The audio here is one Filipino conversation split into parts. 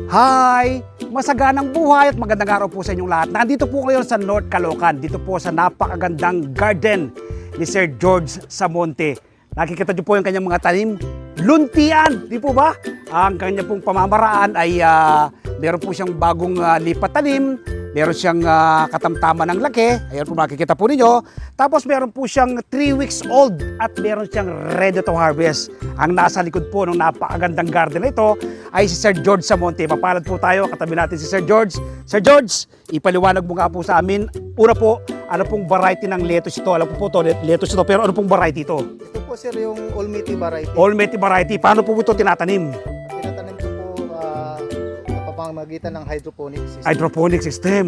Hi! Masaganang buhay at magandang araw po sa inyong lahat. Nandito po kayo sa North Caloocan, dito po sa napakagandang garden ni Sir George Samonte. Nakikita niyo po yung kanyang mga tanim, luntian, di po ba? Ang kanyang pong pamamaraan ay meron po siyang bagong lipat tanim, meron siyang katamtaman ng laki, ayan po makikita po ninyo. Tapos meron po siyang 3 weeks old at meron siyang ready to harvest. Ang nasa likod po ng napakagandang garden na ito ay si Sir George Samonte. Mapalad po tayo, katabi natin si Sir George. Sir George, ipaliwanag mo nga po sa amin. Una po, ano pong variety ng lettuce ito? Alam po po ito, lettuce ito, pero ano pong variety ito? Ito po sir yung Olmiti variety. Olmeti variety. Paano po ito tinatanim? Tinatanim ko po sa pamamagitan ng hydroponic system. Hydroponic system.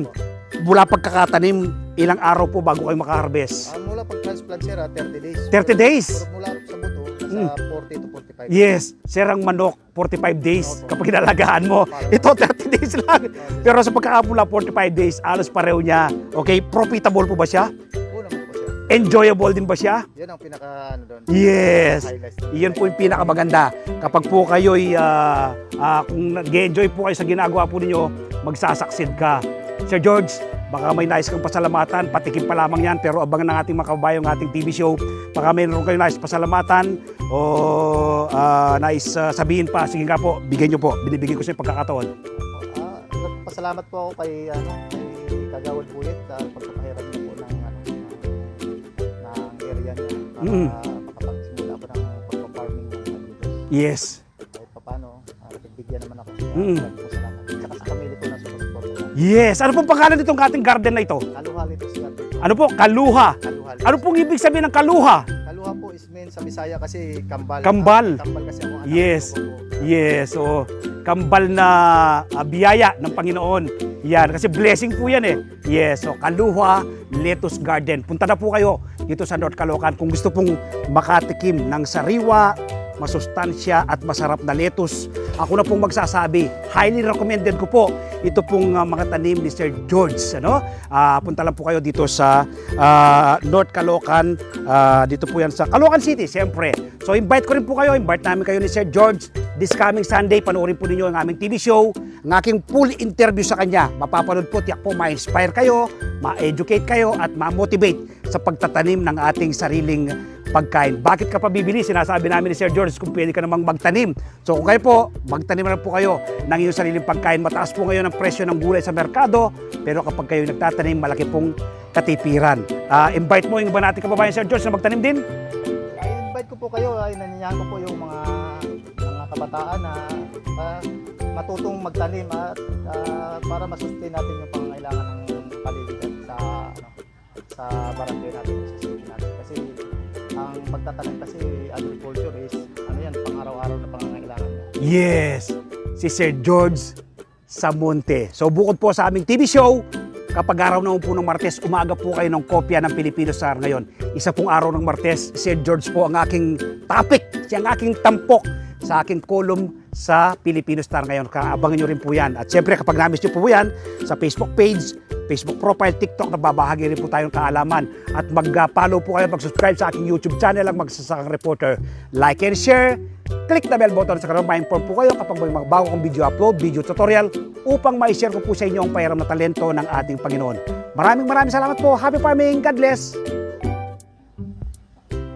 Mula pagkakatanim, ilang araw po bago kayo makaharvest? Mula pag-transplant sir, 30 days. 30 days? Pero mula sa buto, nasa 40 to 45. Yes, serang manok, 45 days kapag inalagaan mo. Ito, 30 days lang. Pero sa pagkakapula, 45 days, alos pareho niya. Okay, profitable po ba siya? Oo naman po sir. Enjoyable din ba siya? Yan ang pinaka doon. Yes, Highlights. iyon po yung pinakamaganda. Kapag po kayo'y, kung nag-enjoy po kayo sa ginagawa po ninyo, magsasucceed ka. Sir George, baka may nais kang pasalamatan, patikim pa lamang yan, pero abangan ng ating mga kababayang ating TV show. Baka mayroon kayo nais pasalamatan o nais sabihin pa, sige nga po, bigyan nyo po, binibigyan ko sa pagkakataon. Pasalamat po ako kay Kagawad Bulit sa pagpapahiram niya po ng area niya para makapagsimula ako ng pagpaparming ng lettuce. Yes. Kahit pa paano, nagbigyan naman ako. Pasalamat. Saka sa pamilya ko na support. Yes. Ano pong pangalan nitong ating garden na ito? Kaluha lettuce garden. Ano po? Kaluha. Kaluha lettuce. Ano pong ibig sabihin ng kaluha? Kaluha po is mean sa Bisaya kasi kambal. Kambal. Kambal kasi ako anak. Yes. ko po. Yes, so kambal na biyaya ng Panginoon. Yan, kasi blessing po yan eh. Yes, so Kaluha Lettuce Garden. Punta na po kayo dito sa North Caloocan kung gusto pong makatikim ng sariwa, masustansya at masarap na lettuce. Ako na pong magsasabi, highly recommended ko po ito pong mga tanim ni Sir George. Ano? Punta lang po kayo dito sa North Caloocan. Dito po yan sa Caloocan City, siyempre. So invite ko rin po kayo, invite namin kayo ni Sir George. This coming Sunday, panoorin po ninyo ang aming TV show, ang aking full interview sa kanya. Mapapanood po, tiyak po, ma-inspire kayo, ma-educate kayo, at ma-motivate sa pagtatanim ng ating sariling pagkain. Bakit ka pa bibili? Sinasabi namin ni Sir George kung pwede ka namang magtanim. So kung kayo po, magtanim na po kayo ng iyong sariling pagkain. Mataas po ngayon ang presyo ng gulay sa merkado, pero kapag kayo nagtatanim, malaki pong katipiran. Invite mo yung iba natin kababayan, Sir George, na magtanim din? I-invite ko po kayo, nanyanyahan ko po yung mga kabataan na matutong magtanim at para masustain natin yung pangangailangan ng paligid sa barangay natin, sa city natin. Kasi ang pagtatanim kasi agriculture is pang-araw-araw na pangangailangan niya. Yes, si Sir George Samonte. So bukod po sa aming TV show, kapag araw naman po ng Martes, umaga po kayo ng kopya ng Pilipino Star ngayon. Isa pong araw ng Martes, Sir George po ang aking topic, siya ang aking tampok sa aking column sa Filipino Star ngayon. Abangan nyo rin po yan. At siyempre kapag namiss nyo po yan sa Facebook page, Facebook profile, TikTok, nagbabahagi rin po tayo ng kaalaman. At mag-follow po kayo, mag-subscribe sa aking YouTube channel, ang Magsasakang Reporter. Like and share, click the bell button sa karoon, ma-inform po kayo kapag may mga bago kong video upload, video tutorial, upang ma-share ko po sa inyo ang pahiram na talento ng ating Panginoon. Maraming salamat po. Happy farming. God bless.